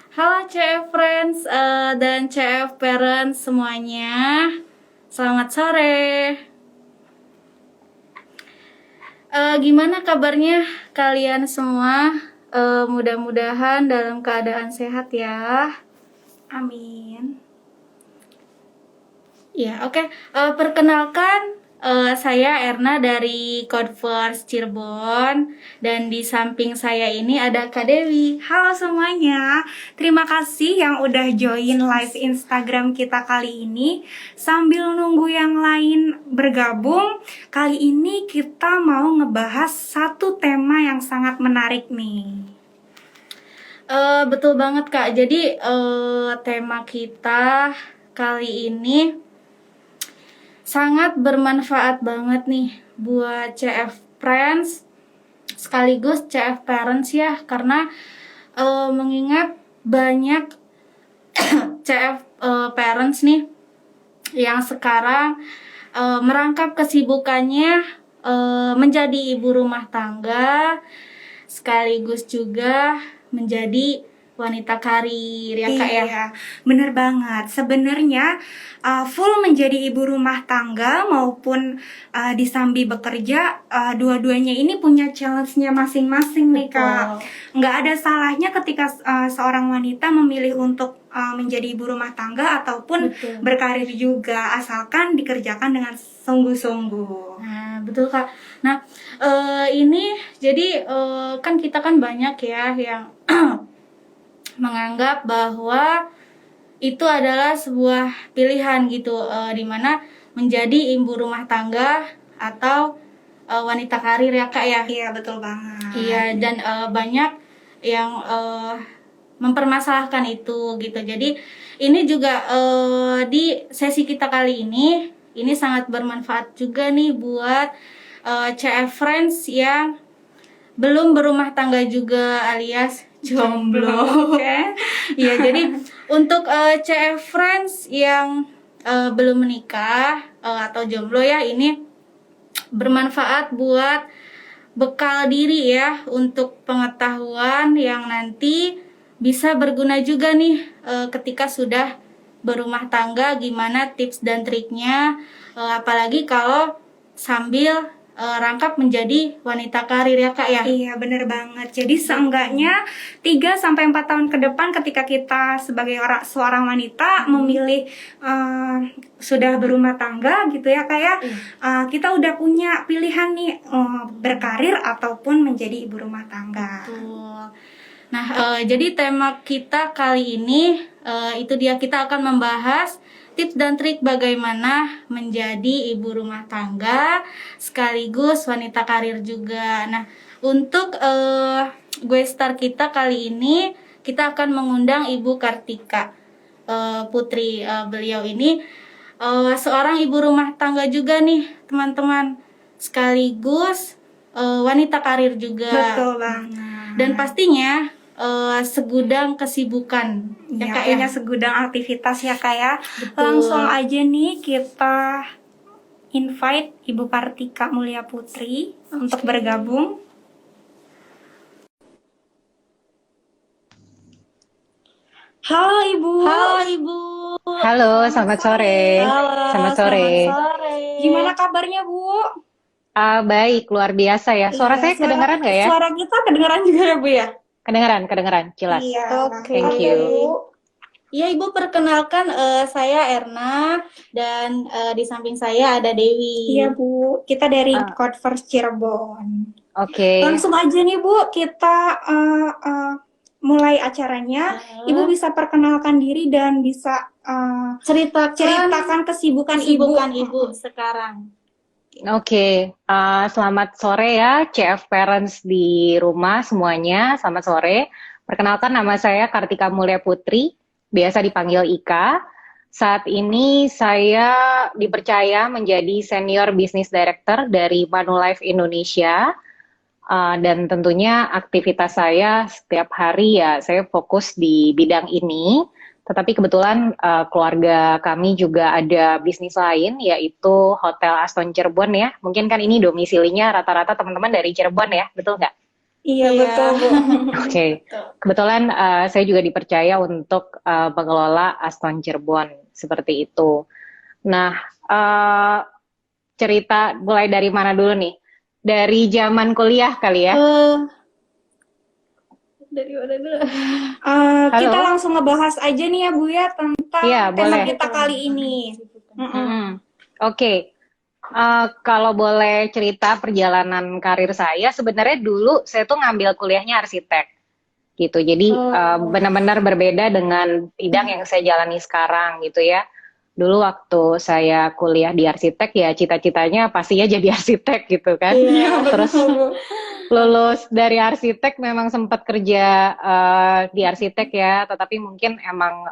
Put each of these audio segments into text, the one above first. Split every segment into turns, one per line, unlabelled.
Halo CF Friends dan CF Parents semuanya. Selamat sore. Gimana kabarnya kalian semua? Mudah-mudahan dalam keadaan sehat ya. Amin. Ya, oke. Perkenalkan, saya Erna dari Codverse Cirebon, dan di samping saya ini ada Kak Dewi.
Halo semuanya, terima kasih yang udah join live Instagram kita kali ini. Sambil nunggu yang lain bergabung, kali ini kita mau ngebahas satu tema yang sangat menarik nih.
Betul banget Kak. Jadi tema kita kali ini sangat bermanfaat banget nih buat CF Friends sekaligus CF Parents ya, karena mengingat banyak CF Parents nih yang sekarang merangkap kesibukannya menjadi ibu rumah tangga sekaligus juga menjadi wanita karir ya Kak ya.
Iya, bener banget. Sebenarnya full menjadi ibu rumah tangga maupun disambi bekerja, dua-duanya ini punya challenge-nya masing-masing nih Kak. Nggak ada salahnya ketika seorang wanita memilih untuk menjadi ibu rumah tangga ataupun
Betul.
berkarir juga, asalkan dikerjakan dengan sungguh-sungguh.
Nah, betul Kak. Nah, ini jadi kan kita kan banyak ya yang menganggap bahwa itu adalah sebuah pilihan gitu, dimana menjadi ibu rumah tangga atau wanita karir ya Kak ya.
Iya, betul banget.
Iya, dan banyak yang mempermasalahkan itu gitu. Jadi ini juga di sesi kita kali ini sangat bermanfaat juga nih buat CF Friends yang belum berumah tangga juga alias jomblo.
Oke.
Iya, jadi untuk CF Friends yang belum menikah atau jomblo ya, ini bermanfaat buat bekal diri ya, untuk pengetahuan yang nanti bisa berguna juga nih ketika sudah berumah tangga, gimana tips dan triknya, apalagi kalau sambil rangkap menjadi wanita karir ya Kak ya.
Iya, bener banget. Jadi seenggaknya 3 sampai 4 tahun ke depan ketika kita sebagai seorang wanita memilih sudah berumah tangga gitu ya kayak kita udah punya pilihan nih berkarir ataupun menjadi ibu rumah tangga.
Betul. Nah, jadi tema kita kali ini itu dia, kita akan membahas tips dan trik bagaimana menjadi ibu rumah tangga sekaligus wanita karir juga. Nah, untuk gue star kita kali ini kita akan mengundang Ibu Kartika Putri. Beliau ini seorang ibu rumah tangga juga nih teman-teman, sekaligus wanita karir juga.
Betul banget.
Dan pastinya segudang kesibukan
Ya,
Kak
punya segudang aktivitas ya Kak ya.
Betul.
Langsung aja nih kita invite Ibu Kartika Mulia Putri untuk bergabung. Halo Ibu.
Halo Ibu.
Halo, selamat sore.
Halo,
Selamat sore.
Gimana kabarnya Bu?
Baik, luar biasa ya. Suara
Iya,
saya kedengaran nggak ya?
Suara kita kedengaran juga ya Bu ya?
Kedengaran, jelas.
Iya.
Oke.
Thank you.
Iya Ibu, perkenalkan saya Erna, dan di samping saya ada Dewi.
Iya Bu, kita dari Codverse Cirebon.
Oke.
Langsung aja nih Bu, kita mulai acaranya. Ibu bisa perkenalkan diri dan bisa ceritakan kesibukan
Ibu sekarang.
Oke, selamat sore ya CF Parents di rumah semuanya. Selamat sore. Perkenalkan, nama saya Kartika Mulia Putri, biasa dipanggil Ika. Saat ini saya dipercaya menjadi Senior Business Director dari Manulife Indonesia. Dan tentunya aktivitas saya setiap hari ya saya fokus di bidang ini. Tetapi kebetulan keluarga kami juga ada bisnis lain, yaitu Hotel Aston Cirebon ya. Mungkin kan ini domisilinya rata-rata teman-teman dari Cirebon ya, betul nggak?
Iya,
Iya.
betul, Bu.
Oke, kebetulan saya juga dipercaya untuk mengelola Aston Cirebon seperti itu. Nah, eh, cerita mulai dari mana dulu nih? Dari zaman kuliah kali ya?
Eh, dari mana dulu?
Kita
Halo?
langsung ngebahas aja nih ya Bu ya tentang
Iya,
tema
boleh.
kita kali ini. Mm-mm.
Mm-mm. Oke, kalau boleh cerita perjalanan karir saya, sebenarnya dulu saya tuh ngambil kuliahnya arsitek gitu. Jadi
Oh.
benar-benar berbeda dengan bidang yang saya jalani sekarang gitu ya. Dulu waktu saya kuliah di arsitek ya cita-citanya pastinya jadi arsitek gitu kan.
Iya.
Terus lulus dari arsitek memang sempat kerja di arsitek ya, tetapi mungkin emang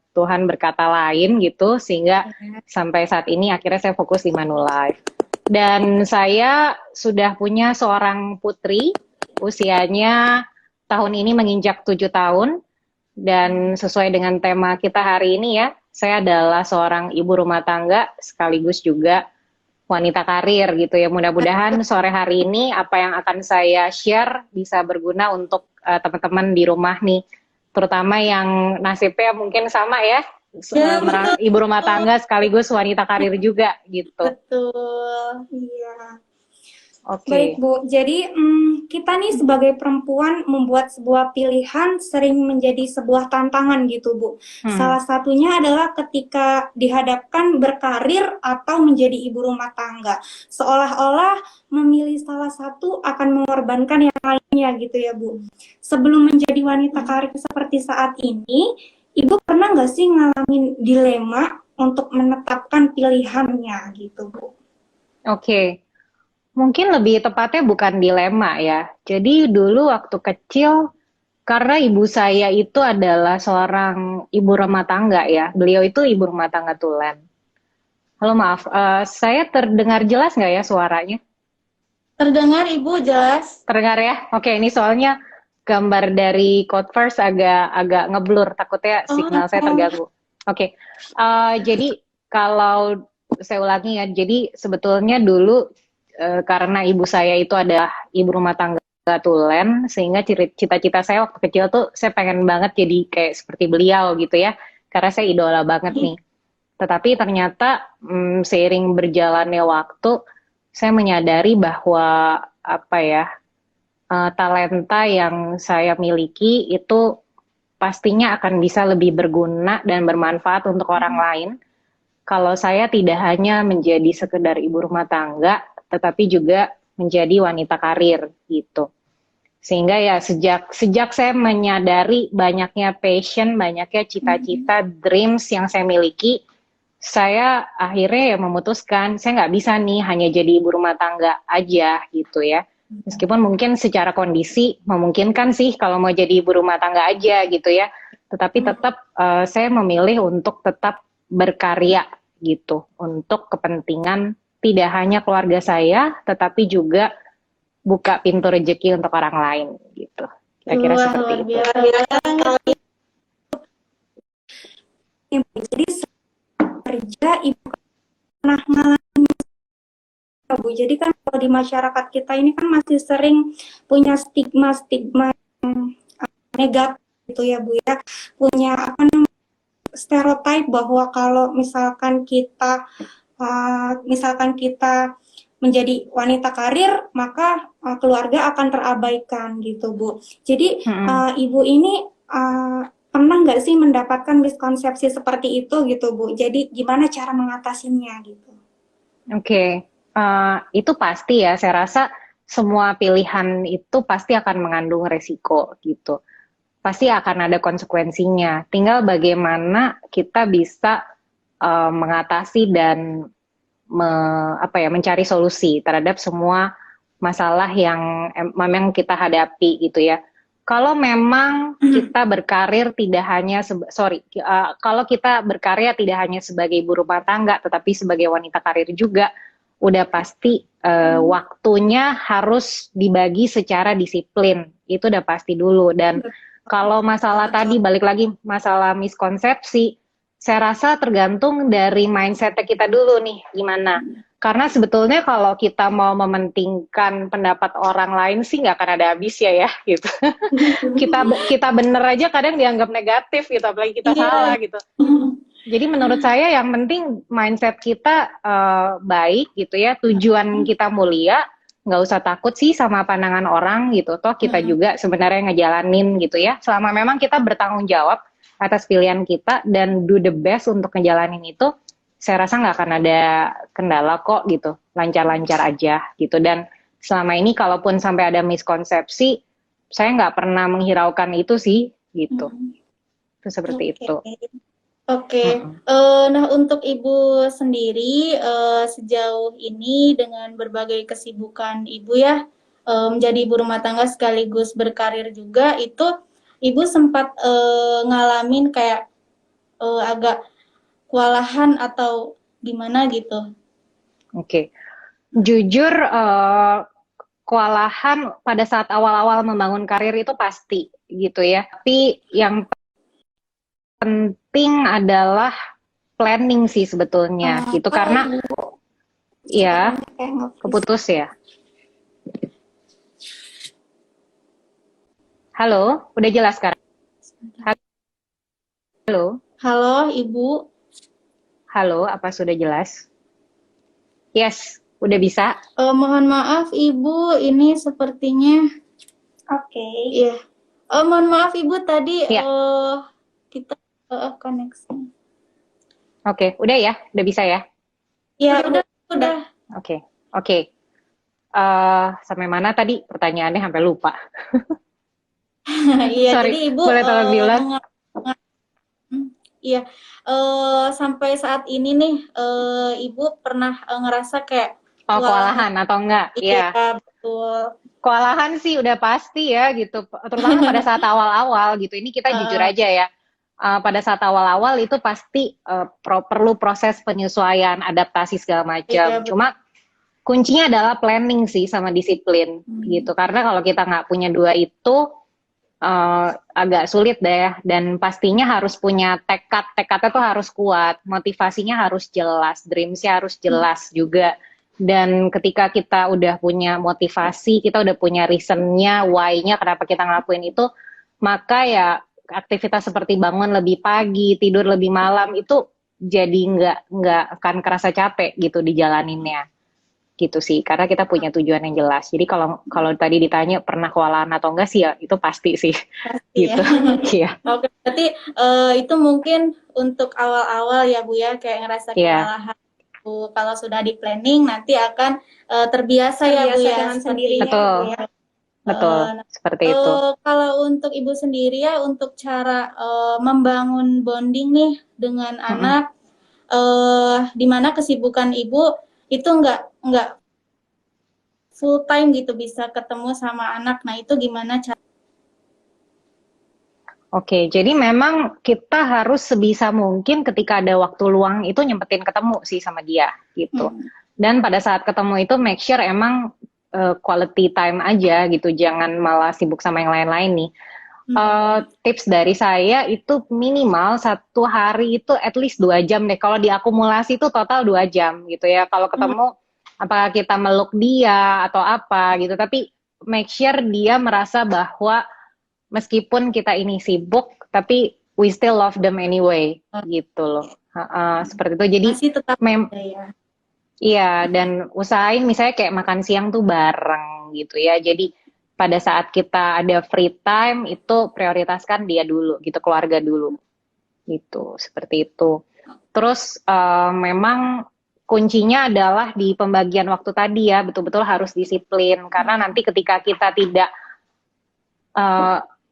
Tuhan berkata lain gitu sehingga sampai saat ini akhirnya saya fokus di Manulife. Dan saya sudah punya seorang putri, usianya tahun ini menginjak 7 tahun, dan sesuai dengan tema kita hari ini ya, saya adalah seorang ibu rumah tangga sekaligus juga wanita karir gitu ya. Mudah-mudahan sore hari ini apa yang akan saya share bisa berguna untuk teman-teman di rumah nih, terutama yang nasibnya mungkin sama ya,
Ya, betul.
ibu rumah tangga sekaligus wanita karir juga gitu.
Betul.
Iya.
Oke.
Baik Bu, jadi kita nih sebagai perempuan membuat sebuah pilihan sering menjadi sebuah tantangan gitu Bu. Salah satunya adalah ketika dihadapkan berkarir atau menjadi ibu rumah tangga. Seolah-olah memilih salah satu akan mengorbankan yang lainnya gitu ya Bu. Sebelum menjadi wanita karir seperti saat ini, Ibu pernah nggak sih ngalamin dilema untuk menetapkan pilihannya gitu Bu?
Oke. Mungkin lebih tepatnya bukan dilema ya. Jadi dulu waktu kecil, karena ibu saya itu adalah seorang ibu rumah tangga ya. Beliau itu ibu rumah tangga tulen. Halo maaf, saya terdengar jelas nggak ya suaranya?
Terdengar Ibu jelas?
Terdengar ya? Oke, ini soalnya gambar dari Code First agak ngeblur, takutnya signal saya terganggu. Oke, jadi kalau saya ulangi ya, jadi sebetulnya dulu karena ibu saya itu adalah ibu rumah tangga tulen, sehingga cita-cita saya waktu kecil tuh saya pengen banget jadi kayak seperti beliau gitu ya, karena saya idola banget nih. Tetapi ternyata seiring berjalannya waktu, saya menyadari bahwa apa ya, talenta yang saya miliki itu pastinya akan bisa lebih berguna dan bermanfaat untuk orang lain kalau saya tidak hanya menjadi sekedar ibu rumah tangga, tetapi juga menjadi wanita karir gitu. Sehingga ya sejak saya menyadari banyaknya passion, banyaknya cita-cita, dreams yang saya miliki, saya akhirnya ya memutuskan saya nggak bisa nih hanya jadi ibu rumah tangga aja gitu ya. Meskipun mungkin secara kondisi memungkinkan sih kalau mau jadi ibu rumah tangga aja gitu ya. Tetapi tetap saya memilih untuk tetap berkarya gitu untuk kepentingan tidak hanya keluarga saya tetapi juga buka pintu rezeki untuk orang lain gitu. Kira-kira
Wah,
seperti
luar
itu.
biasa.
Jadi kerja Ibu pernah ngalamin Bu. Jadi kan kalau di masyarakat kita ini kan masih sering punya stigma-stigma negatif gitu ya Bu ya. Punya apa namanya stereotip bahwa kalau misalkan kita menjadi wanita karir maka keluarga akan terabaikan gitu Bu. Jadi Ibu ini pernah nggak sih mendapatkan miskonsepsi seperti itu gitu Bu? Jadi gimana cara mengatasinya gitu?
Oke, itu pasti ya. Saya rasa semua pilihan itu pasti akan mengandung resiko gitu. Pasti akan ada konsekuensinya. Tinggal bagaimana kita bisa mengatasi dan mencari solusi terhadap semua masalah yang memang kita hadapi gitu ya. Kalau memang kita berkarir tidak hanya kalau kita berkarya tidak hanya sebagai ibu rumah tangga tetapi sebagai wanita karir juga, udah pasti waktunya harus dibagi secara disiplin. Itu udah pasti dulu. Dan kalau masalah tadi balik lagi masalah miskonsepsi, saya rasa tergantung dari mindset kita dulu nih gimana. Karena sebetulnya kalau kita mau mementingkan pendapat orang lain sih nggak akan ada habisnya ya gitu. Kita bener aja kadang dianggap negatif gitu, apalagi kita salah
Iya.
gitu. Jadi menurut saya yang penting mindset kita baik gitu ya, tujuan kita mulia, nggak usah takut sih sama pandangan orang gitu. Toh kita juga sebenarnya ngejalanin gitu ya. Selama memang kita bertanggung jawab atas pilihan kita dan do the best untuk ngejalanin itu, saya rasa nggak akan ada kendala kok gitu, lancar-lancar aja gitu. Dan selama ini kalaupun sampai ada miskonsepsi, saya nggak pernah menghiraukan itu sih gitu. Itu seperti
Oke.
itu.
Oke, nah untuk Ibu sendiri sejauh ini dengan berbagai kesibukan Ibu ya, menjadi ibu rumah tangga sekaligus berkarir juga, itu Ibu sempat ngalamin kayak agak kewalahan atau gimana gitu?
Oke. Jujur kewalahan pada saat awal-awal membangun karir itu pasti gitu ya. Tapi yang penting adalah planning sih sebetulnya gitu, karena ya keputus ya. Halo, udah jelas sekarang? Halo,
Halo Ibu,
halo, apa sudah jelas? Yes, udah bisa.
mohon maaf Ibu, ini sepertinya
Oke.
iya. Mohon maaf Ibu tadi
Ya,
kita koneksi.
oke, udah ya, udah bisa ya.
Ya udah.
Oke, oke. Sampai mana tadi pertanyaannya sampai lupa.
Iya,
Sorry,
jadi Ibu
boleh tolong diulang?
iya, sampai saat ini nih Ibu pernah ngerasa kayak
Oh,
wah,
kewalahan atau enggak?
iya
Iya.
betul.
Kewalahan sih udah pasti ya gitu, terutama pada saat awal-awal gitu. Ini kita jujur
Heeh,
aja ya. Pada saat awal-awal itu pasti perlu proses penyesuaian, adaptasi segala
iya
macam.
betul.
Cuma kuncinya adalah planning sih sama disiplin gitu. Karena kalau kita nggak punya dua itu agak sulit deh ya. Dan pastinya harus punya tekad. Tekadnya tuh harus kuat, motivasinya harus jelas, dreamsnya harus jelas juga. Dan ketika kita udah punya motivasi, kita udah punya reasonnya, why-nya kenapa kita ngelakuin itu, maka ya aktivitas seperti bangun lebih pagi, tidur lebih malam itu jadi nggak akan kerasa capek gitu dijalaninnya gitu sih, karena kita punya tujuan yang jelas. Jadi kalau tadi ditanya pernah kewalahan atau enggak sih ya itu pasti sih
Pasti ya.
gitu. Iya,
Oke, berarti itu mungkin untuk awal-awal ya Bu ya, kayak ngerasa
iya,
kewalahan. Bu. Kalau sudah di planning nanti akan terbiasa ya Bu
Terbiasa
ya,
dengan
seperti
sendirinya
itu.
betul,
ya.
betul,
Nah,
seperti itu.
kalau untuk Ibu sendiri ya, untuk cara membangun bonding nih dengan
Mm-mm.
anak, di mana kesibukan Ibu itu nggak full time gitu bisa ketemu sama anak. Nah itu gimana cara?
Oke, jadi memang kita harus sebisa mungkin ketika ada waktu luang itu nyempetin ketemu sih sama dia gitu. Dan pada saat ketemu itu make sure emang quality time aja gitu, jangan malah sibuk sama yang lain-lain nih. Tips dari saya itu minimal satu hari itu at least 2 jam deh. Kalau diakumulasi itu total 2 jam gitu ya. Kalau ketemu apakah kita meluk dia atau apa gitu. Tapi make sure dia merasa bahwa meskipun kita ini sibuk, tapi we still love them anyway gitu loh. Seperti itu. Jadi
Masih tetap ada ya.
iya, dan usahain misalnya kayak makan siang tuh bareng gitu ya. Jadi pada saat kita ada free time itu prioritaskan dia dulu gitu, keluarga dulu gitu, seperti itu. Terus memang kuncinya adalah di pembagian waktu tadi ya, betul-betul harus disiplin karena nanti ketika kita tidak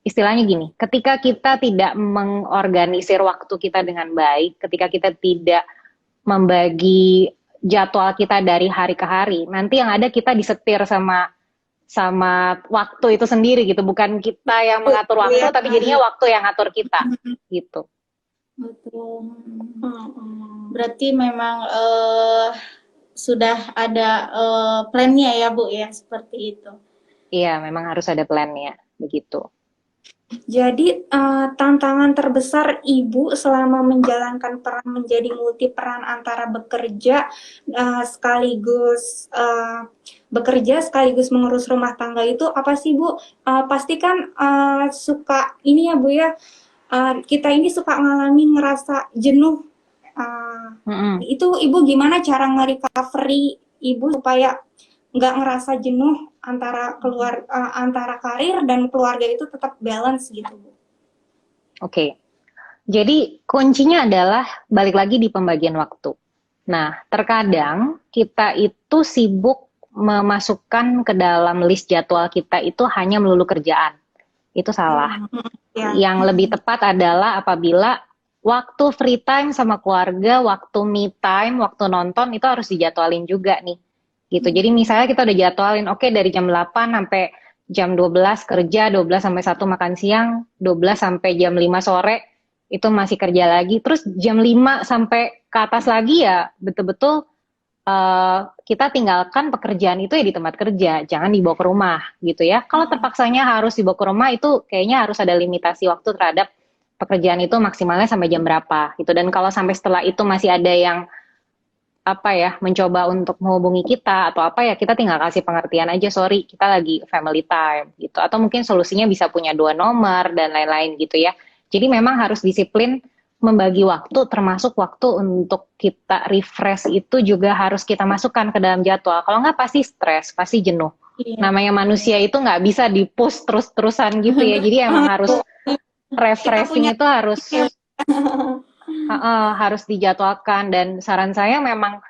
istilahnya gini, ketika kita tidak mengorganisir waktu kita dengan baik, ketika kita tidak membagi jadwal kita dari hari ke hari, nanti yang ada kita disetir sama waktu itu sendiri gitu, bukan kita yang mengatur waktu, tapi jadinya waktu yang ngatur kita gitu.
Betul. Berarti memang sudah ada plannya ya Bu ya, seperti itu.
Iya, memang harus ada plannya begitu.
Jadi tantangan terbesar ibu selama menjalankan peran menjadi multi peran antara bekerja sekaligus mengurus rumah tangga itu apa sih Bu? Pasti kan suka ini ya Bu ya, kita ini suka ngerasa jenuh. Itu ibu gimana cara nge-recovery ibu supaya nggak ngerasa jenuh antara karir dan keluarga itu tetap balance gitu Bu?
Oke. Jadi kuncinya adalah balik lagi di pembagian waktu. Nah, terkadang kita itu sibuk memasukkan ke dalam list jadwal kita itu hanya melulu kerjaan. Itu salah.
Ya.
Yang lebih tepat adalah apabila waktu free time sama keluarga, waktu me time, waktu nonton itu harus dijadwalin juga nih. Gitu. Jadi misalnya kita udah jadwalin, oke, dari jam 8 sampai jam 12 kerja, 12 sampai 1 makan siang, 12 sampai jam 5 sore itu masih kerja lagi. Terus jam 5 sampai ke atas lagi ya betul-betul kita tinggalkan pekerjaan itu ya di tempat kerja, jangan dibawa ke rumah gitu ya. Kalau terpaksanya harus dibawa ke rumah itu kayaknya harus ada limitasi waktu terhadap pekerjaan itu maksimalnya sampai jam berapa gitu. Dan kalau sampai setelah itu masih ada yang apa ya mencoba untuk menghubungi kita atau apa ya kita tinggal kasih pengertian aja, sorry kita lagi family time gitu, atau mungkin solusinya bisa punya 2 nomor dan lain-lain gitu ya. Jadi memang harus disiplin membagi waktu, termasuk waktu untuk kita refresh itu juga harus kita masukkan ke dalam jadwal. Kalau nggak pasti stres, pasti jenuh. Namanya manusia itu nggak bisa di-push terus-terusan gitu ya. Jadi emang harus refreshing itu harus dijadwalkan. Dan saran saya memang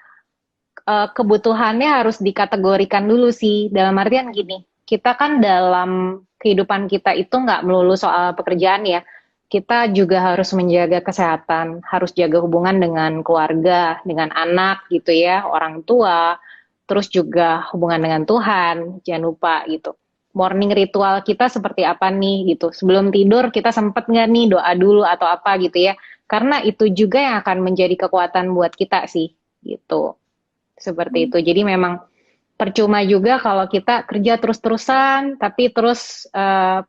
kebutuhannya harus dikategorikan dulu sih. Dalam artian gini, kita kan dalam kehidupan kita itu nggak melulu soal pekerjaan ya. Kita juga harus menjaga kesehatan, harus jaga hubungan dengan keluarga, dengan anak gitu ya, orang tua, terus juga hubungan dengan Tuhan, jangan lupa gitu. Morning ritual kita seperti apa nih gitu. Sebelum tidur kita sempet nggak nih doa dulu atau apa gitu ya. Karena itu juga yang akan menjadi kekuatan buat kita sih gitu. Seperti itu. Jadi memang percuma juga kalau kita kerja terus-terusan tapi terus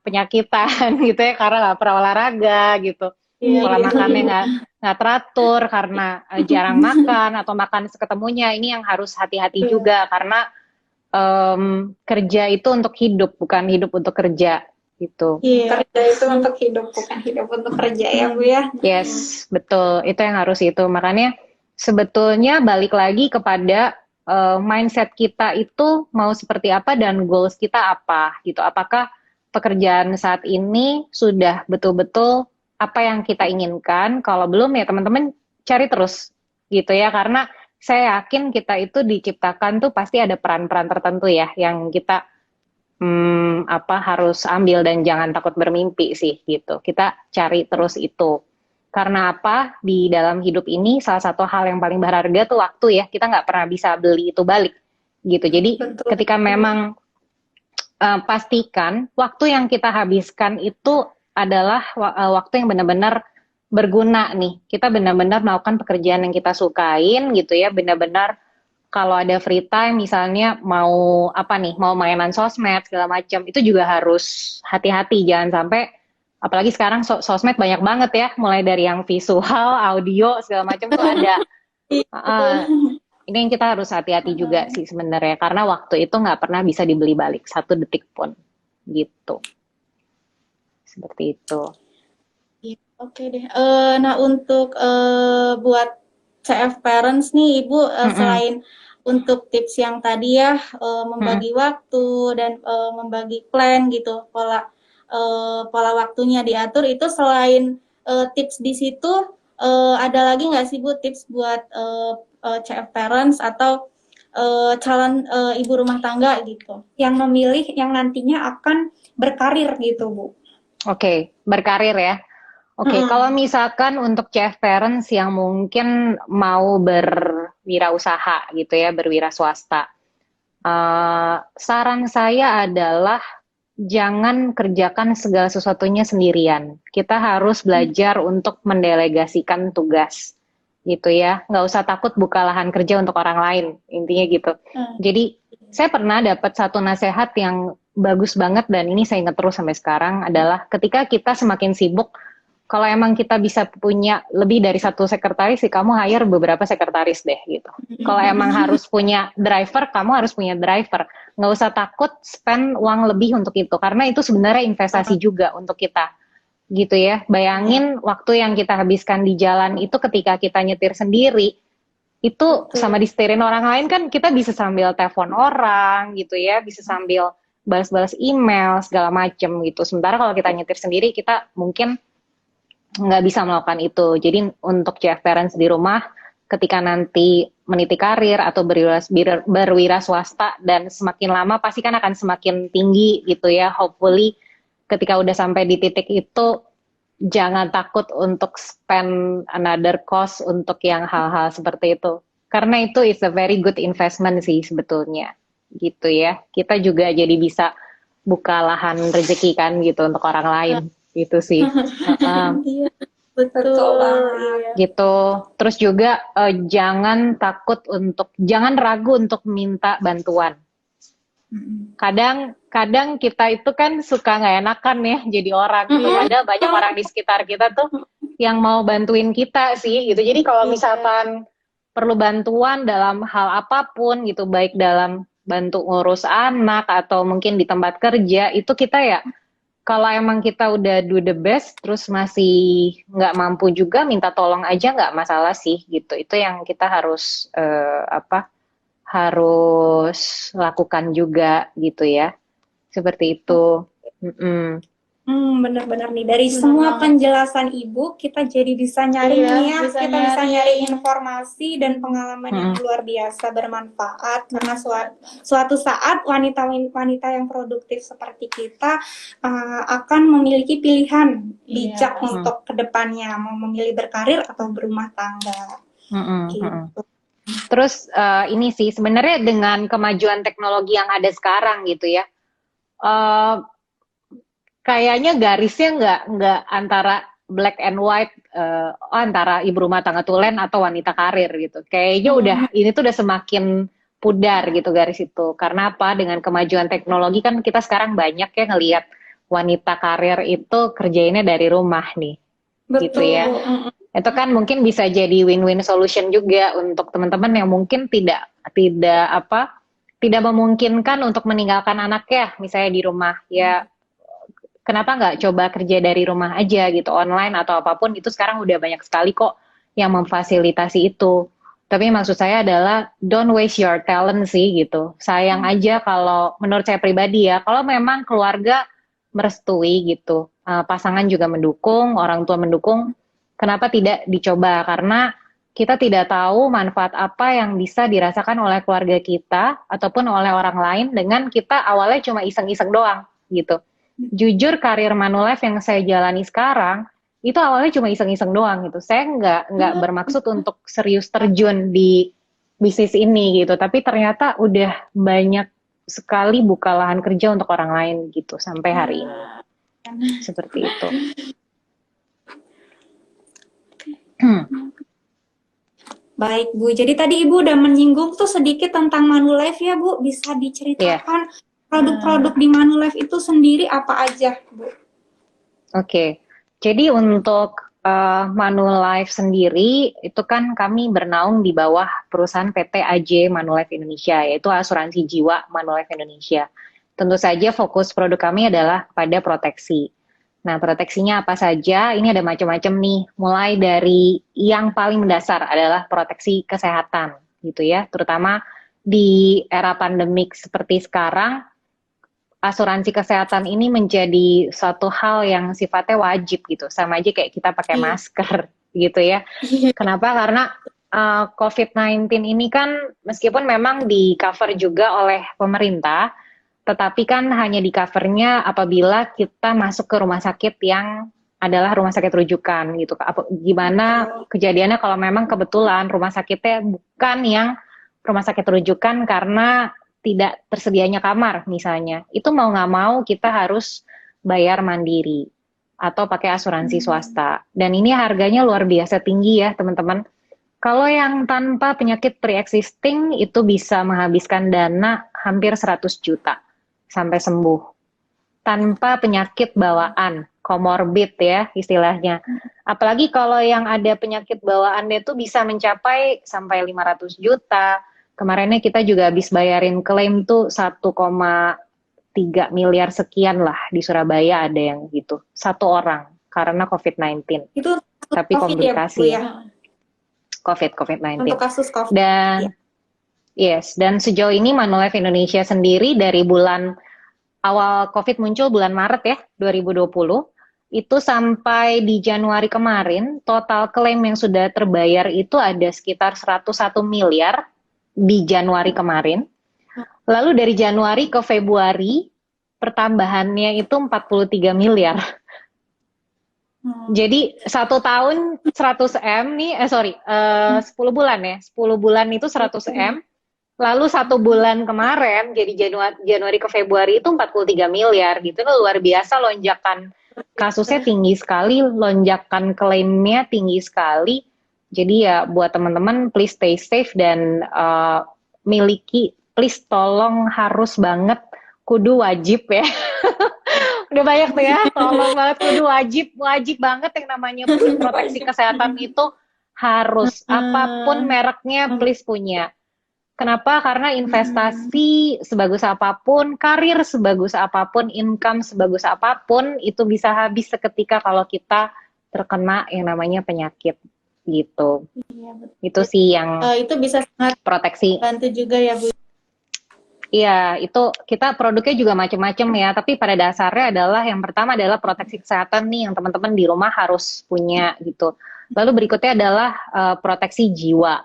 penyakitan gitu ya karena nggak pernah olahraga gitu. Pola makannya nggak teratur karena jarang makan atau makan seketemunya. Ini yang harus hati-hati juga karena kerja itu untuk hidup bukan hidup untuk kerja gitu.
Kerja itu untuk hidup bukan hidup untuk kerja ya Bu ya.
Yes, betul. Itu yang harus itu. Makanya sebetulnya balik lagi kepada mindset kita itu mau seperti apa dan goals kita apa gitu. Apakah pekerjaan saat ini sudah betul-betul apa yang kita inginkan? Kalau belum ya teman-teman cari terus gitu ya. Karena saya yakin kita itu diciptakan tuh pasti ada peran-peran tertentu ya yang kita harus ambil dan jangan takut bermimpi sih gitu. Kita cari terus itu. Karena apa? Di dalam hidup ini salah satu hal yang paling berharga tuh waktu ya. Kita nggak pernah bisa beli itu balik gitu. Jadi ketika memang pastikan waktu yang kita habiskan itu adalah waktu yang benar-benar berguna nih. Kita benar-benar melakukan pekerjaan yang kita sukain gitu ya. Benar-benar kalau ada free time misalnya mau apa nih, mau mainan sosmed segala macam, itu juga harus hati-hati, jangan sampai apalagi sekarang sosmed banyak banget ya, mulai dari yang visual, audio segala macam tuh ada. Ini yang kita harus hati-hati juga sih sebenarnya karena waktu itu nggak pernah bisa dibeli balik 1 detik pun gitu. Seperti itu.
Oke deh. Nah untuk buat CF Parents nih Ibu, selain untuk tips yang tadi ya membagi waktu dan membagi plan gitu, pola waktunya diatur, itu selain tips di situ ada lagi nggak sih Bu tips buat CF Parents atau calon ibu rumah tangga gitu
yang memilih yang nantinya akan berkarir gitu Bu?
Oke, berkarir ya. Oke, kalau misalkan untuk CF Parents yang mungkin mau berwirausaha gitu ya, berwira swasta, saran saya adalah jangan kerjakan segala sesuatunya sendirian. Kita harus belajar untuk mendelegasikan tugas gitu ya. Nggak usah takut buka lahan kerja untuk orang lain, intinya gitu. Jadi saya pernah dapat satu nasihat yang bagus banget dan ini saya ingat terus sampai sekarang adalah ketika kita semakin sibuk, kalau emang kita bisa punya lebih dari satu sekretaris sih, kamu hire beberapa sekretaris deh gitu. Kalau emang harus punya driver, kamu harus punya driver. Nggak usah takut spend uang lebih untuk itu, karena itu sebenarnya investasi juga untuk kita. Gitu ya, bayangin waktu yang kita habiskan di jalan itu ketika kita nyetir sendiri, itu sama disetirin orang lain kan kita bisa sambil telepon orang gitu ya, bisa sambil balas-balas email segala macem gitu. Sementara kalau kita nyetir sendiri, kita mungkin nggak bisa melakukan itu. Jadi untuk CF parents di rumah, ketika nanti meniti karir atau berwira swasta dan semakin lama pasti kan akan semakin tinggi gitu ya. Hopefully ketika udah sampai di titik itu, jangan takut untuk spend another cost untuk yang hal-hal seperti itu. Karena itu is a very good investment sih sebetulnya. Gitu ya. Kita juga jadi bisa buka lahan rezeki kan gitu untuk orang lain. Gitu sih.
Iya, betul.
Betul banget.
Iya.
Gitu. Terus juga jangan ragu untuk minta bantuan. Kadang kita itu kan suka nggak enakan ya jadi orang. Ada banyak orang di sekitar kita tuh yang mau bantuin kita sih gitu. Jadi kalau misalkan perlu bantuan dalam hal apapun gitu, baik dalam bantu ngurus anak atau mungkin di tempat kerja, itu kita ya kalau emang kita udah do the best terus masih nggak mampu juga, minta tolong aja nggak masalah sih gitu. Itu yang kita harus harus lakukan juga gitu ya, seperti itu.
Benar-benar nih dari semua penjelasan Ibu kita jadi bisa nyari
Iya,
nih ya,
bisa
kita bisa
nyari.
nyari informasi dan pengalaman yang luar biasa bermanfaat karena suatu saat wanita-wanita yang produktif seperti kita akan memiliki pilihan bijak untuk kedepannya mau memilih berkarir atau berumah tangga. Gitu.
Terus ini sih sebenarnya dengan kemajuan teknologi yang ada sekarang gitu ya, kayaknya garisnya nggak antara black and white, antara ibu rumah tangga tulen atau wanita karir gitu. Kayaknya ini tuh udah semakin pudar gitu garis itu. Karena apa? Dengan kemajuan teknologi kan kita sekarang banyak ya ngelihat wanita karir itu kerjainnya dari rumah nih.
Betul.
Gitu ya. Itu kan mungkin bisa jadi win-win solution juga untuk teman-teman yang mungkin tidak memungkinkan untuk meninggalkan anaknya misalnya di rumah ya. Kenapa nggak coba kerja dari rumah aja gitu, online atau apapun, itu sekarang udah banyak sekali kok yang memfasilitasi itu. Tapi maksud saya adalah don't waste your talent sih gitu. Sayang aja kalau menurut saya pribadi ya, kalau memang keluarga merestui gitu, pasangan juga mendukung, orang tua mendukung, kenapa tidak dicoba? Karena kita tidak tahu manfaat apa yang bisa dirasakan oleh keluarga kita ataupun oleh orang lain dengan kita awalnya cuma iseng-iseng doang gitu. Jujur karir Manulife yang saya jalani sekarang itu awalnya cuma iseng-iseng doang gitu. Saya nggak bermaksud untuk serius terjun di bisnis ini gitu. Tapi ternyata udah banyak sekali buka lahan kerja untuk orang lain gitu sampai hari ini. Seperti itu.
Baik Bu, jadi tadi Ibu udah menyinggung tuh sedikit tentang Manulife ya Bu. Bisa diceritakan produk-produk di Manulife itu sendiri apa aja, Bu?
Oke, jadi untuk Manulife sendiri itu kan kami bernaung di bawah perusahaan PT AJ Manulife Indonesia, yaitu asuransi jiwa Manulife Indonesia. Tentu saja fokus produk kami adalah pada proteksi. Nah, proteksinya apa saja? Ini ada macam-macam nih. Mulai dari yang paling mendasar adalah proteksi kesehatan, gitu ya. Terutama di era pandemik seperti sekarang, asuransi kesehatan ini menjadi suatu hal yang sifatnya wajib gitu, sama aja kayak kita pakai masker gitu ya. Kenapa? Karena COVID-19 ini kan meskipun memang di cover juga oleh pemerintah, tetapi kan hanya di covernya apabila kita masuk ke rumah sakit yang adalah rumah sakit rujukan gitu. Gimana kejadiannya kalau memang kebetulan rumah sakitnya bukan yang rumah sakit rujukan karena tidak tersedianya kamar misalnya, itu mau nggak mau kita harus bayar mandiri atau pakai asuransi swasta. Dan ini harganya luar biasa tinggi ya teman-teman. Kalau yang tanpa penyakit pre-existing itu bisa menghabiskan dana hampir 100 juta. sampai sembuh tanpa penyakit bawaan, komorbid ya istilahnya. Apalagi kalau yang ada penyakit bawaannya itu bisa mencapai sampai 500 juta. Kemarinnya kita juga habis bayarin klaim tuh 1,3 miliar sekian lah di Surabaya ada yang gitu. Satu orang karena COVID-19.
Itu
Tapi
COVID ya, Bu,
komplikasi
ya?
COVID-19.
Untuk kasus COVID.
Dan yes, dan sejauh ini Manulife Indonesia sendiri dari bulan awal COVID muncul bulan Maret ya 2020 itu sampai di Januari kemarin total klaim yang sudah terbayar itu ada sekitar 101 miliar di Januari kemarin. Lalu dari Januari ke Februari pertambahannya itu 43 miliar. Jadi 1 tahun 100 M nih, 10 bulan ya, 10 bulan itu 100 M. Lalu 1 bulan kemarin, jadi Januari ke Februari itu 43 miliar gitu. Itu luar biasa, lonjakan kasusnya tinggi sekali, lonjakan klaimnya tinggi sekali. Jadi ya buat teman-teman please stay safe dan please tolong harus banget, kudu wajib ya. Udah banyak tuh ya, tolong banget kudu wajib banget yang namanya proteksi kesehatan itu harus, apapun mereknya please punya. Kenapa? Karena investasi sebagus apapun, karir sebagus apapun, income sebagus apapun, itu bisa habis seketika kalau kita terkena yang namanya penyakit gitu.
Iya, betul.
Itu sih yang
Itu bisa sangat
proteksi.
bantu juga ya, Bu.
Iya, itu kita produknya juga macam-macam ya, tapi pada dasarnya adalah yang pertama adalah proteksi kesehatan nih yang teman-teman di rumah harus punya gitu. Lalu berikutnya adalah proteksi jiwa.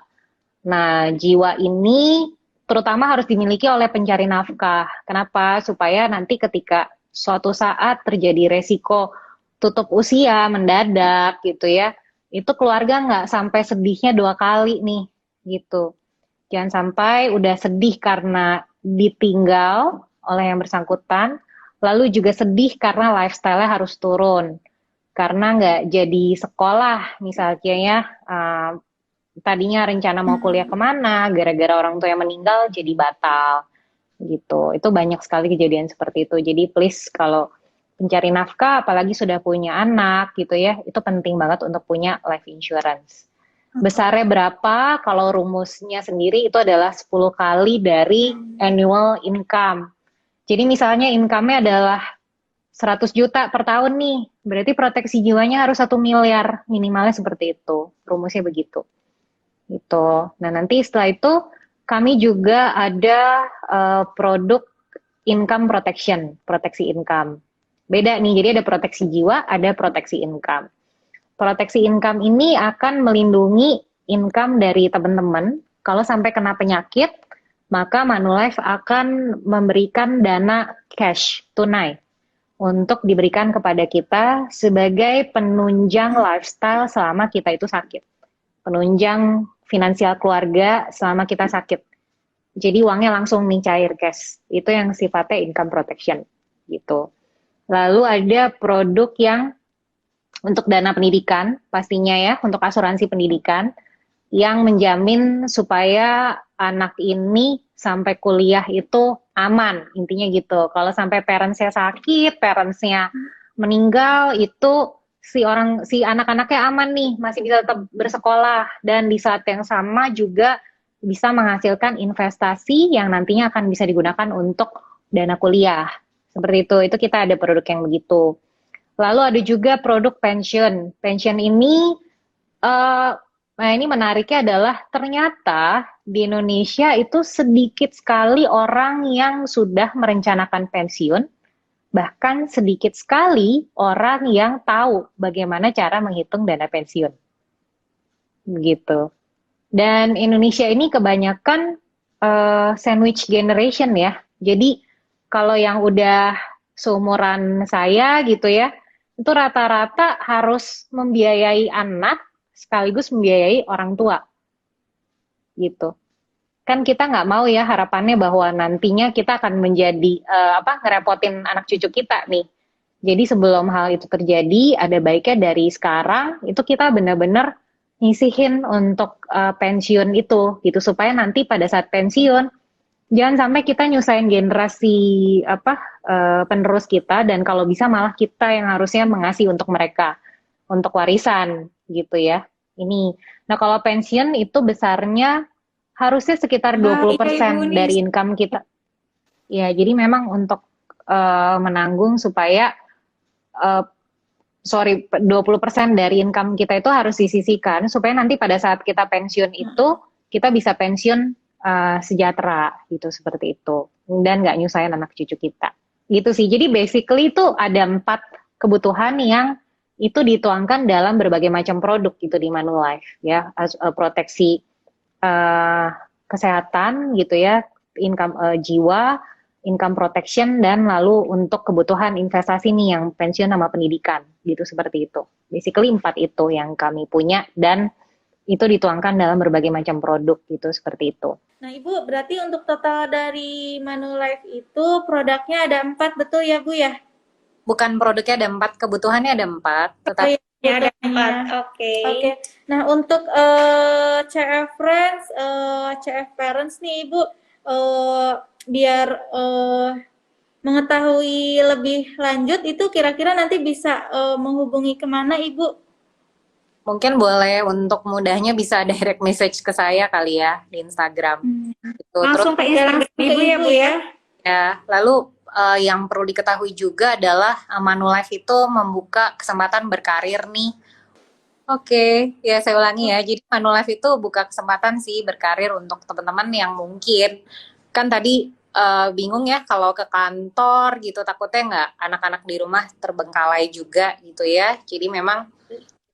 Nah, jiwa ini terutama harus dimiliki oleh pencari nafkah. Kenapa? Supaya nanti ketika suatu saat terjadi resiko tutup usia mendadak gitu ya, itu keluarga nggak sampai sedihnya 2 kali nih gitu. Jangan sampai udah sedih karena ditinggal oleh yang bersangkutan, lalu juga sedih karena lifestyle-nya harus turun. Karena nggak jadi sekolah misalnya ya, tadinya rencana mau kuliah kemana, gara-gara orang tua yang meninggal jadi batal gitu. Itu banyak sekali kejadian seperti itu. Jadi please kalau pencari nafkah, apalagi sudah punya anak gitu ya, itu penting banget untuk punya life insurance. Besarnya berapa? Kalau rumusnya sendiri itu adalah 10 kali dari annual income. Jadi misalnya income-nya adalah 100 juta per tahun nih, berarti proteksi jiwanya harus 1 miliar, minimalnya seperti itu. Rumusnya begitu. Gitu. Nah nanti setelah itu kami juga ada produk income protection, proteksi income. Beda nih, jadi ada proteksi jiwa, ada proteksi income. Proteksi income ini akan melindungi income dari teman-teman. Kalau sampai kena penyakit, maka Manulife akan memberikan dana cash, tunai, untuk diberikan kepada kita sebagai penunjang lifestyle selama kita itu sakit. Penunjang finansial keluarga selama kita sakit. Jadi uangnya langsung nih cair cash. Itu yang sifatnya income protection gitu. Lalu ada produk yang untuk dana pendidikan pastinya ya, untuk asuransi pendidikan yang menjamin supaya anak ini sampai kuliah itu aman, intinya gitu. Kalau sampai parentsnya sakit, parentsnya meninggal, itu si anak-anaknya aman nih, masih bisa tetap bersekolah, dan di saat yang sama juga bisa menghasilkan investasi yang nantinya akan bisa digunakan untuk dana kuliah. Seperti itu kita ada produk yang begitu. Lalu ada juga produk pensiun. Pensiun ini, nah ini menariknya adalah ternyata di Indonesia itu sedikit sekali orang yang sudah merencanakan pensiun, bahkan sedikit sekali orang yang tahu bagaimana cara menghitung dana pensiun. Begitu. Dan Indonesia ini kebanyakan sandwich generation ya. Jadi kalau yang udah seumuran saya gitu ya, itu rata-rata harus membiayai anak sekaligus membiayai orang tua gitu. Kan kita nggak mau ya harapannya bahwa nantinya kita akan menjadi ngerepotin anak cucu kita nih. Jadi sebelum hal itu terjadi, ada baiknya dari sekarang itu kita benar-benar nyisihin untuk pensiun itu gitu, supaya nanti pada saat pensiun Jangan sampai kita nyusahin generasi apa penerus kita, dan kalau bisa malah kita yang harusnya mengasih untuk mereka, untuk warisan gitu ya. Ini. Nah, kalau pensiun itu besarnya harusnya sekitar
Nah, iya Ibu
20%
nih.
dari income kita. Ya, jadi memang untuk menanggung supaya eh, 20% dari income kita itu harus disisihkan supaya nanti pada saat kita pensiun itu kita bisa pensiun sejahtera gitu, seperti itu, dan nggak nyusahin anak cucu kita gitu sih. Jadi basically itu ada 4 kebutuhan yang itu dituangkan dalam berbagai macam produk gitu di Manulife ya. Proteksi eh, kesehatan gitu ya, income jiwa, income protection, dan lalu untuk kebutuhan investasi nih yang pensiun sama pendidikan gitu, seperti itu. Basically 4 itu yang kami punya, dan itu dituangkan dalam berbagai macam produk gitu, seperti itu.
Nah, Ibu, berarti untuk total dari Manulife itu produknya ada 4, betul ya, Bu ya?
Bukan produknya ada 4, kebutuhannya ada 4,
Oh,
tetapi
Ya, ada
kebutuhannya.
4. Oke.
Oke. Nah, untuk CF Friends, CF Parents nih, Ibu, biar mengetahui lebih lanjut itu kira-kira nanti bisa menghubungi kemana, Ibu?
mungkin boleh untuk mudahnya bisa direct message ke saya kali ya di Instagram. Gitu. Terus
Langsung ke Instagram
langsung ke
Ibu ya,
Ibu
Bu ya.
ya, lalu yang perlu diketahui juga adalah Manulife itu membuka kesempatan berkarir nih. Oke, ya saya ulangi ya. Jadi Manulife itu buka kesempatan sih berkarir untuk teman-teman yang mungkin kan tadi bingung ya kalau ke kantor gitu, takutnya nggak anak-anak di rumah terbengkalai juga gitu ya. Jadi memang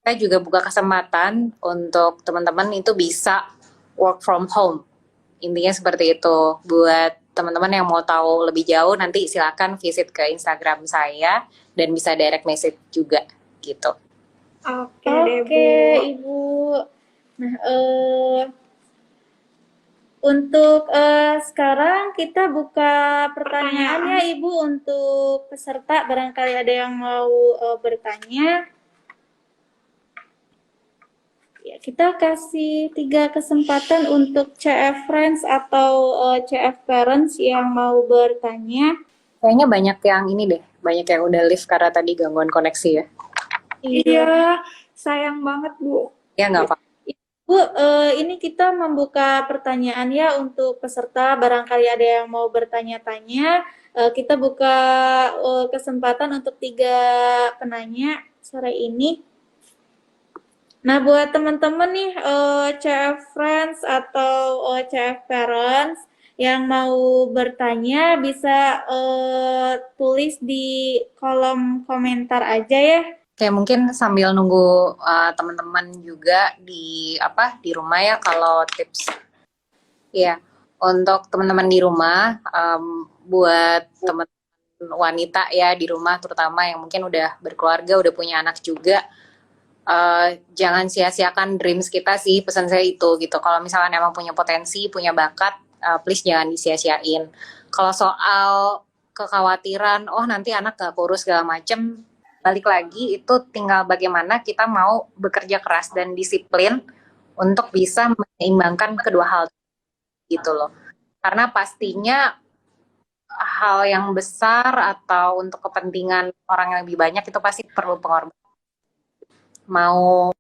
kita juga buka kesempatan untuk teman-teman itu bisa work from home. Intinya seperti itu. Buat teman-teman yang mau tahu lebih jauh, nanti silakan visit ke Instagram saya dan bisa direct message juga gitu.
Oke deh, Bu.
Oke, Ibu. Nah, untuk sekarang kita buka pertanyaan ya, Ibu, untuk peserta. Barangkali ada yang mau bertanya. Ya, kita kasih 3 kesempatan untuk CF Friends atau CF Parents yang mau bertanya.
Kayaknya banyak yang ini deh, banyak yang udah live karena tadi gangguan koneksi ya.
Iya, sayang banget, Bu.
Ya nggak apa-apa.
Bu, ini kita membuka pertanyaan ya untuk peserta. Barangkali ada yang mau bertanya-tanya. Kita buka kesempatan untuk 3 penanya sore ini. Nah, buat teman-teman nih CF Friends atau CF Parents yang mau bertanya bisa tulis di kolom komentar aja ya.
Oke, mungkin sambil nunggu teman-teman juga di rumah ya, kalau tips ya untuk teman-teman di rumah, buat teman-teman wanita ya di rumah terutama yang mungkin udah berkeluarga, udah punya anak juga, jangan sia-siakan dreams kita sih, pesan saya itu gitu. Kalau misalnya emang punya potensi, punya bakat, please jangan disia-siain. Kalau soal kekhawatiran, oh nanti anak gak kurus segala macem, balik lagi itu tinggal bagaimana kita mau bekerja keras dan disiplin untuk bisa menyeimbangkan kedua hal gitu loh. Karena pastinya hal yang besar atau untuk kepentingan orang yang lebih banyak itu pasti perlu pengorbanan. Mau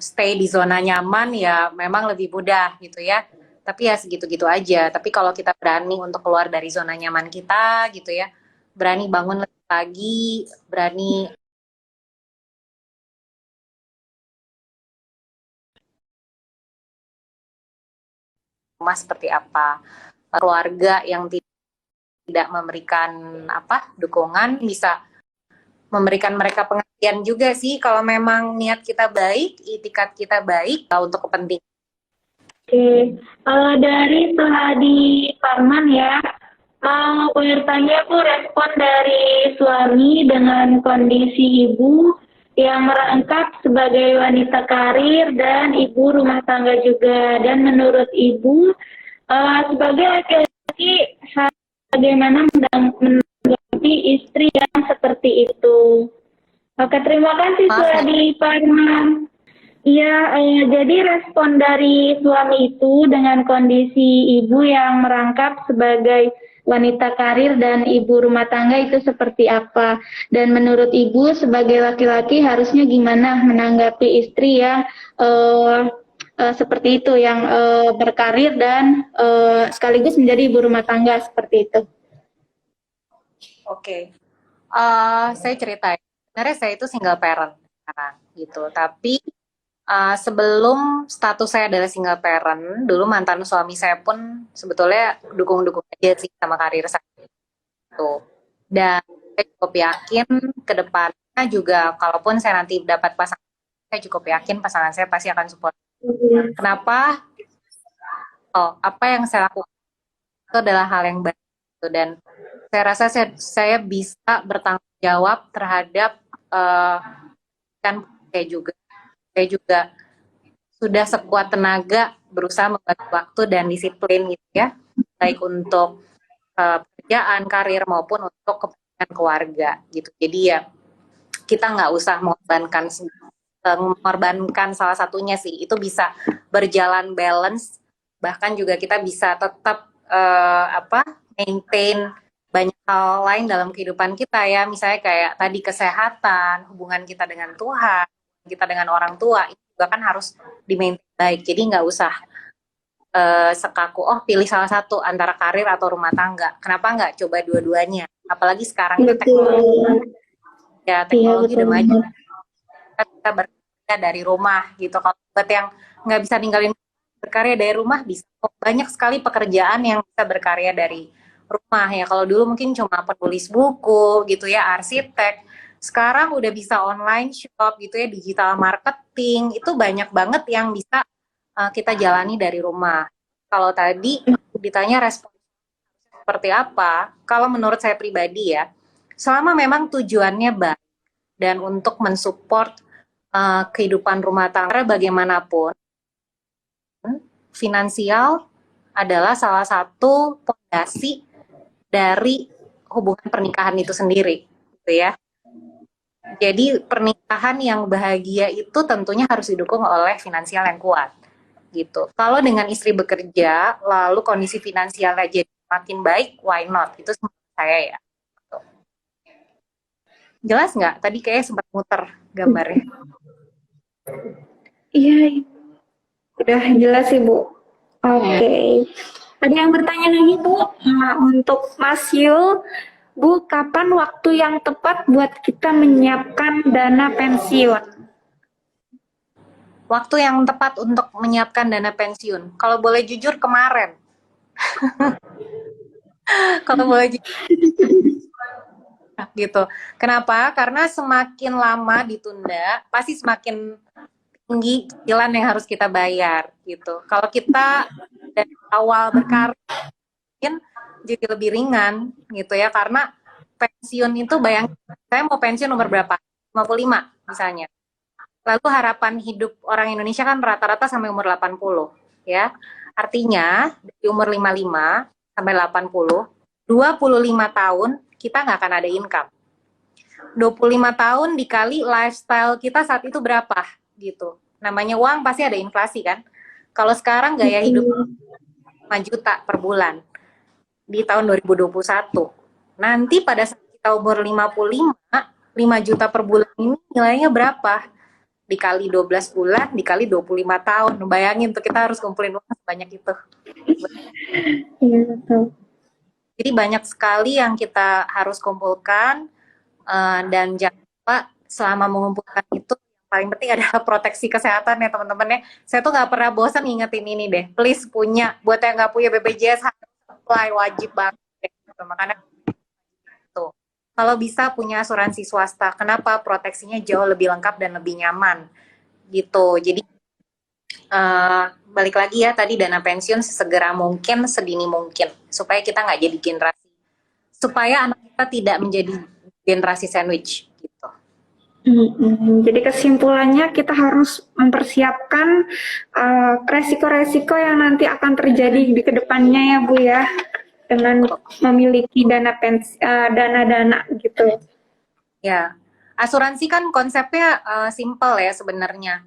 stay di zona nyaman ya memang lebih mudah gitu ya. Tapi ya segitu-gitu aja. Tapi kalau kita berani untuk keluar dari zona nyaman kita gitu ya, berani bangun lebih pagi, berani rumah seperti apa, keluarga yang tidak memberikan dukungan, bisa memberikan mereka pengertian juga sih kalau memang niat kita baik, itikat kita baik untuk kepentingan.
Oke, dari Seladi Parman ya, mau bertanya Bu, respon dari suami dengan kondisi ibu yang merangkap sebagai wanita karir dan ibu rumah tangga juga, dan menurut ibu sebagai laki-laki bagaimana menanggapi istri yang seperti itu. Oke, terima kasih Seladi Parman. Iya, jadi respon dari suami itu dengan kondisi ibu yang merangkap sebagai wanita karir dan ibu rumah tangga itu seperti apa? Dan menurut ibu sebagai laki-laki harusnya gimana menanggapi istri yang seperti itu, yang berkarir dan sekaligus menjadi ibu rumah tangga seperti itu?
Oke. Saya ceritain. Sebenarnya saya itu single parent sekarang gitu. Tapi sebelum status saya adalah single parent, dulu mantan suami saya pun sebetulnya dukung-dukung aja sih sama karir saya itu. Dan saya cukup yakin ke depannya juga, kalaupun saya nanti dapat pasangan, saya cukup yakin pasangan saya pasti akan support. Kenapa? Oh, apa yang saya lakukan itu adalah hal yang baik gitu. Dan saya rasa saya bisa bertanggung jawab terhadap kan saya juga sudah sekuat tenaga berusaha membagi waktu dan disiplin gitu ya, baik untuk pekerjaan, karir maupun untuk kepentingan keluarga gitu. Jadi ya kita nggak usah mengorbankan salah satunya sih, itu bisa berjalan balance, bahkan juga kita bisa tetap maintain banyak hal lain dalam kehidupan kita ya, misalnya kayak tadi kesehatan, hubungan kita dengan Tuhan, kita dengan orang tua, itu juga kan harus di-maintain baik. Jadi nggak usah sekaku, pilih salah satu antara karir atau rumah tangga. Kenapa nggak coba dua-duanya? Apalagi sekarang itu teknologi udah maju. Kita bisa berkarya dari rumah gitu. Kalau buat yang nggak bisa ninggalin berkarya dari rumah, bisa. Banyak sekali pekerjaan yang bisa berkarya dari rumah ya. Kalau dulu mungkin cuma penulis buku gitu ya, arsitek. Sekarang udah bisa online shop gitu ya, digital marketing. Itu banyak banget yang bisa kita jalani dari rumah. Kalau tadi ditanya respon seperti apa, kalau menurut saya pribadi ya, selama memang tujuannya baik dan untuk mensupport kehidupan rumah tangga bagaimanapun, finansial adalah salah satu fondasi dari hubungan pernikahan itu sendiri, gitu ya. Jadi pernikahan yang bahagia itu tentunya harus didukung oleh finansial yang kuat, gitu. Kalau dengan istri bekerja, lalu kondisi finansialnya jadi makin baik, why not? Itu menurut saya ya. Gitu. Jelas nggak? Tadi kayaknya sempat muter gambarnya.
Iya, udah jelas Ibu. Oke. Ada yang bertanya lagi Bu? Nah, untuk Mas Yul, Bu, kapan waktu yang tepat buat kita menyiapkan dana pensiun?
Waktu yang tepat untuk menyiapkan dana pensiun, kalau boleh jujur kemarin. Kalau boleh jujur. Gitu. Kenapa? Karena semakin lama ditunda, pasti semakin tinggi cicilan yang harus kita bayar gitu. Kalau kita dari awal berkarir mungkin jadi lebih ringan gitu ya, karena pensiun itu bayangin, saya mau pensiun umur berapa? 55 misalnya. Lalu harapan hidup orang Indonesia kan rata-rata sampai umur 80 ya. Artinya dari umur 55 sampai 80, 25 tahun kita nggak akan ada income. 25 tahun dikali lifestyle kita saat itu berapa gitu. Namanya uang pasti ada inflasi kan. Kalau sekarang gaya hidup 5 juta per bulan di tahun 2021. Nanti pada saat kita umur 55, 5 juta per bulan ini nilainya berapa? Dikali 12 bulan, dikali 25 tahun. Bayangin tuh kita harus kumpulin uang sebanyak itu.
Iya, betul.
Jadi banyak sekali yang kita harus kumpulkan, dan jangan lupa selama mengumpulkan itu yang paling penting adalah proteksi kesehatan ya teman-teman ya. Saya tuh nggak pernah bosan ngingetin ini deh. Please punya, buat yang nggak punya BPJS harus apply, wajib banget. Gitu. Makanya tuh kalau bisa punya asuransi swasta. Kenapa? Proteksinya jauh lebih lengkap dan lebih nyaman gitu. Jadi balik lagi ya tadi, dana pensiun sesegera mungkin, sedini mungkin, supaya kita nggak jadi generasi, supaya anak kita tidak menjadi generasi sandwich gitu.
Jadi kesimpulannya kita harus mempersiapkan resiko-resiko yang nanti akan terjadi di kedepannya ya Bu ya, dengan memiliki dana-dana gitu.
Ya, asuransi kan konsepnya simple ya sebenarnya.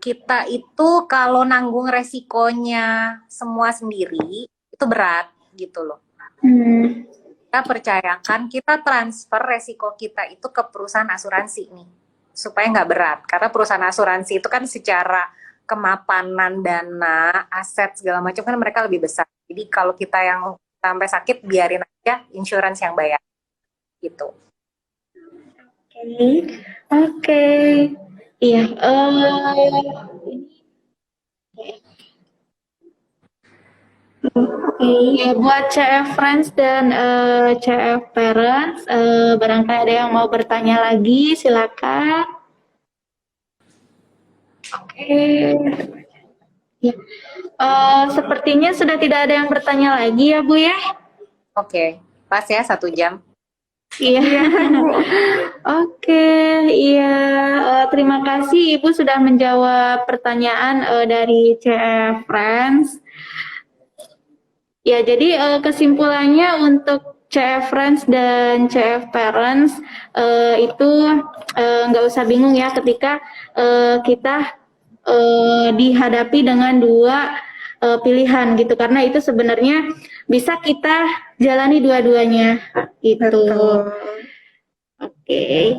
kita itu kalau nanggung resikonya semua sendiri itu berat gitu loh. Kita percayakan, kita transfer resiko kita itu ke perusahaan asuransi nih, supaya nggak berat. Karena perusahaan asuransi itu kan secara kemapanan dana, aset segala macam kan mereka lebih besar. Jadi kalau kita yang sampai sakit biarin aja insurance yang bayar gitu.
Oke. Iya. Oke, ya, buat CF Friends dan CF Parents, barangkali ada yang mau bertanya lagi, silakan. Oke. Ya. Sepertinya sudah tidak ada yang bertanya lagi ya Bu ya.
Oke, pas ya 1 jam.
Iya. Oke, iya. Terima kasih Ibu sudah menjawab pertanyaan dari CF Friends. Ya, jadi kesimpulannya untuk CF Friends dan CF Parents itu nggak usah bingung ya ketika kita dihadapi dengan dua pilihan gitu, karena itu sebenarnya bisa kita jalani dua-duanya gitu. Oke.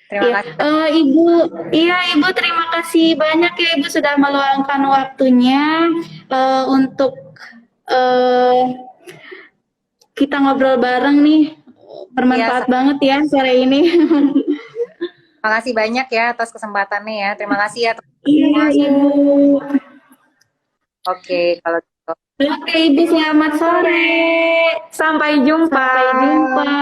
Terima
Ya,
kasih.
Ibu terima kasih banyak ya Ibu sudah meluangkan waktunya untuk kita ngobrol bareng nih, bermanfaat banget ya sore ini.
Terima kasih banyak ya atas kesempatannya ya. Terima kasih ya
Iya Ibu.
Oke, kalau gitu.
Oke Ibu, selamat sore. Sampai jumpa. Sampai jumpa.